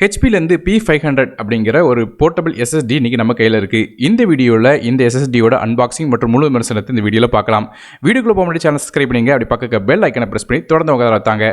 ஹெச்பிலேருந்து P500 அப்படிங்கிற ஒரு portable SSD இன்னைக்கு நம்ம கையில் இருக்குது. இந்த வீடியோவில் இந்த SSDயோட அன்பாக்சிங் மற்றும் முழு விமர்சனத்தை இந்த வீடியோவில் பார்க்கலாம். வீடியோக்குள்ள போக முன்னாடி சேனல் சப்ஸ்கிரைப் பண்ணிங்க, அப்படி பக்கக்க பெல் ஐக்கனை ப்ரெஸ் பண்ணி தொடர்ந்து உங்க தாங்க.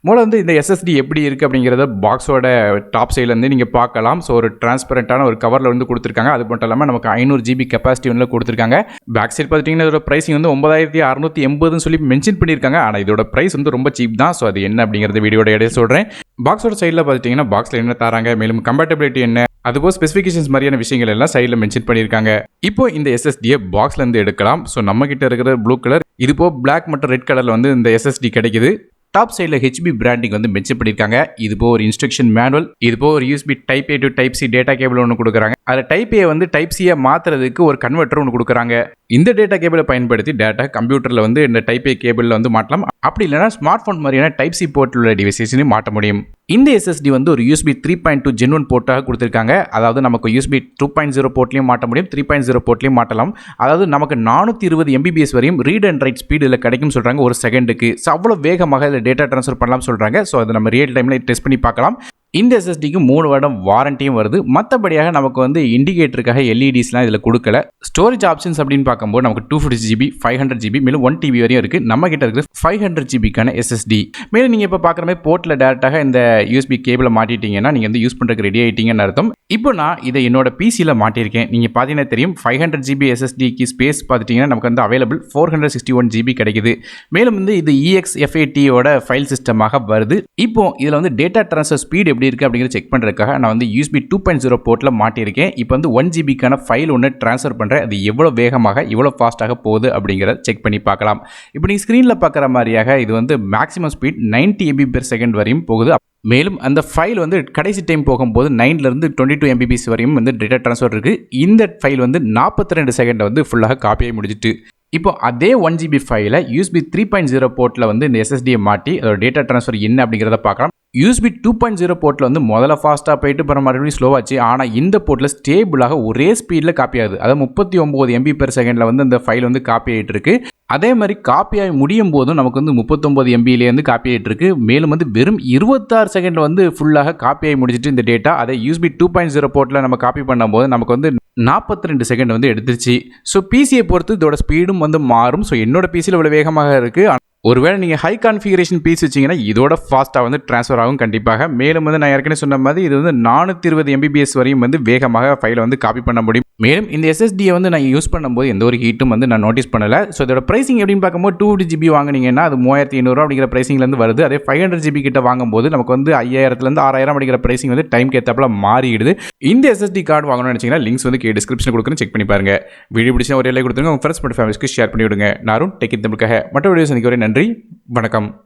முதல்ல வந்து இந்த SSD எப்படி இருக்குது அப்படிங்கிறத பாக்ஸோட டாப் சைட்லேருந்து நீங்கள் பார்க்கலாம். ஸோ ஒரு டிரான்ஸ்பரண்டான ஒரு கவரில் வந்து கொடுத்துருக்காங்க. அது மட்டும் இல்லாமல் நமக்கு 500 GB கெப்பாசிட்டி வந்து கொடுத்துருக்காங்க. பேக் சைட் பார்த்துட்டிங்கன்னா இதோட ப்ரைஸிங் வந்து 9680 சொல்லி மென்ஷன் பண்ணியிருக்காங்க. ஆனால் இதோட ப்ரைஸ் வந்து ரொம்ப சீப் தான். ஸோ அது என்ன அப்படிங்கிறத வீடியோட இடையே சொல்கிறேன். பாக்ஸோட சைடில் பார்த்துட்டிங்கன்னா பாக்ஸில் என்ன தராங்க, மேலும் கம்பேட்டபிலிட்டி என்ன, அதுபோல் ஸ்பெசிஃபிகேஷன்ஸ் மாதிரியான விஷயங்கள் எல்லாம் சைடில் மென்ஷன் பண்ணியிருக்காங்க. இப்போ இந்த SSDயை பாக்ஸ்லேருந்து எடுக்கலாம். ஸோ நம்ம கிட்ட இருக்கிற ப்ளூ கலர், இது போ பிளாக் மற்றும் ரெட் கலரில் வந்து இந்த SSD கிடைக்குது. டாப் சைடில் ஹெச்பி பிராண்டிங் வந்து மென்ஷன் பண்ணியிருக்காங்க. இது போ ஒரு இன்ஸ்ட்ரக்ஷன் மேனுவல், இது போ ஒரு USB type A to type C data cable ஒன்று கொடுக்குறாங்க. அதில் டைப் A வந்து டைப் C மாற்றுறதுக்கு ஒரு கன்வெர்ட்டர் ஒன்று கொடுக்குறாங்க. இந்த டேட்டா கேபிளை பயன்படுத்தி டேட்டா கம்ப்யூட்டரில் வந்து இந்த டைப் A கேபிளில் வந்து மாட்டலாம். அப்படி இல்லைனா ஸ்மார்ட் ஃபோன் மாதிரியான டைப் C போர்ட்டில் உள்ள டிவைசஸையும் மாட்ட முடியும். இந்த SSD வந்து ஒரு USB 3.2 Gen 1 போர்ட்டாக கொடுத்துருக்காங்க. அதாவது நமக்கு USB 2.0 போர்ட்லையும் மாட்ட முடியும், 3.0 போர்ட்லையும் மாட்டலாம். அதாவது நமக்கு 420 MBPS வரையும் ரீட் அண்ட் ரைட் ஸ்பீடு இதில் கிடைக்கும் சொல்கிறாங்க ஒரு செகண்டுக்கு. ஸோ அவ்வளோ வேகமாக இதில் டேட்டா ட்ரான்ஸ்ஃபர் பண்ணலாம் சொல்கிறாங்க. ஸோ அதை நம்ம ரியல் டைமில் டெஸ்ட் பண்ணி பார்க்கலாம். இந்த SSDக்கு 3 வருடம் வாரண்டியும் வருது. மற்றபடியாக நமக்கு வந்து இண்டிகேட்டருக்காக LEDஸ்லாம் இதில் கொடுக்கல. ஸ்டோரேஜ் ஆப்ஷன்ஸ் அப்படின்னு பார்க்கும்போது நமக்கு 250 GB, 500 GB, மேலும் 1 TB வரையும் இருக்குது. நம்ம கிட்ட இருக்குது 500 GBக்கான SSD. மேலும் நீங்கள் இப்போ பார்க்குற மாதிரி போர்ட்டில் டேரெக்டாக இந்த USB கேபிளை மாட்டிட்டீங்கன்னா நீங்கள் வந்து யூஸ் பண்ணுறதுக்கு ரெடி ஆகிட்டீங்கன்னு அர்த்தம். இப்போ நான் இதை என்னோட PCயில் மாட்டியிருக்கேன். நீங்கள் பார்த்தீங்கன்னா தெரியும் 500 GB SSDக்கு ஸ்பேஸ் பார்த்துட்டிங்கன்னா நமக்கு வந்து அவைலபிள் 461 GB கிடைக்குது. மேலும் வந்து இது EXFATயோட ஃபைல் சிஸ்டமாக வருது. இப்போ இதில் வந்து டேட்டா ட்ரான்ஸ்ஃபர் ஸ்பீட் எப்படி இருக்குது அப்படிங்கிறத செக் பண்ணுறதுக்காக நான் வந்து USB 2.0 போர்ட்டில் மாட்டியிருக்கேன். இப்போ வந்து 1 GBக்கான ஃபைல் ஒன்று ட்ரான்ஸ்ஃபர் பண்ணுறேன். அது எவ்வளோ வேகமாக எவ்வளோ ஃபாஸ்ட்டாக போகுது அப்படிங்கிறத செக் பண்ணி பார்க்கலாம். இப்போ நீங்கள் ஸ்க்ரீனில் பார்க்குற மாதிரியாக இது வந்து மேக்ஸிமம் ஸ்பீட் 90 MB/s வரையும் போகுது. மேலும் அந்த ஃபைல் வந்து கடைசி டைம் போகும்போது 9லேருந்து 22 MBPS வரையும் வந்து டேட்டா ட்ரான்ஸ்ஃபர் இருக்குது. இந்த ஃபைல் வந்து 42 செகண்ட் வந்து ஃபுல்லாக காப்பியாகி முடிஞ்சிட்டு. இப்போ அதே 1 GB ஃபைலை USB 3.0 போர்ட்டில் வந்து இந்த SSDயை மாட்டி அதோட டேட்டா ட்ரான்ஸ்ஃபர் என்ன அப்படிங்கிறத பார்க்கலாம். USB 2.0 போர்ட்டில் வந்து முதல்ல ஃபாஸ்ட்டாக போயிட்டு அப்புறம் மறுபடியும் ஸ்லோவாச்சு. ஆனால் இந்த போர்ட்டில் ஸ்டேபிளாக ஒரே ஸ்பீடில் காப்பி ஆகுது. அதாவது 39 MB/s வந்து அந்த ஃபைல் வந்து காப்பி ஆகிட்டு இருக்கு. அதே மாதிரி காப்பி ஆகி முடியும் போதும் நமக்கு வந்து 39 MBலேருந்து காப்பி ஆகிட்டு இருக்கு. மேலும் வந்து வெறும் 26 செகண்ட் வந்து ஃபுல்லாக காப்பி ஆகி முடிச்சுட்டு இந்த டேட்டா அதை USB 2.0 போர்ட்டில் நம்ம காப்பி பண்ணும்போது நமக்கு வந்து 42 செகண்ட் வந்து எடுத்துருச்சு. ஸோ பிசியை பொறுத்து இதோட ஸ்பீடும் வந்து மாறும். ஸோ என்னோட பிசியில் இவ்வளோ வேகமாக இருக்குது. ஒருவேளை நீங்கள் ஹை கான்ஃபிகரேஷன் பீஸ் வச்சிங்கன்னா இதோட ஃபாஸ்ட்டாக வந்து ட்ரான்ஸ்ஃபர் ஆகும் கண்டிப்பாக. மேலும் வந்து நான் ஏற்கனவே சொன்ன மாதிரி இது வந்து 420 MBPS வரையும் வந்து வேகமாக ஃபைலை வந்து காப்பி பண்ண முடியும். மேலும் இந்த SSDயை வந்து நான் யூஸ் பண்ணும்போது எந்த ஒரு ஹீட்டும் வந்து நான் நோட்டீஸ் பண்ணலை. ஸோ இதோட ப்ரைஸிங் எப்படின்னு பார்க்கும்போது 250 GB வாங்கினீங்கன்னா அது 3500 அப்படிங்கிற ப்ரைஸிங்லேருந்து வருது. அதே 500 GB கிட்ட வாங்கும்போது நமக்கு வந்து 5000லேருந்து 6000 அப்படிங்கிற ப்ரைஸிங் வந்து டைம் ஏற்றப்பல மாறிடுது. இந்த SSD கார்டு வாங்கணும்னு நினச்சிங்கன்னா லிங்க்ஸ் வந்து டிஸ்கிரிப்ஷன் கொடுக்குறேன், செக் பண்ணி பாருங்க. வீடியோ பிடிச்சா ஒரு லைக் கொடுத்துருங்க, உங்கள் ஃப்ரெண்ட்ஸ் மற்றும் ஃபேமிலிஸ்க்கு ஷேர் பண்ணி விடுங்க. நானும் டெக் தமிழுக்காக மற்ற வீடியோஸ் எனக்கு நன்றி, வணக்கம்.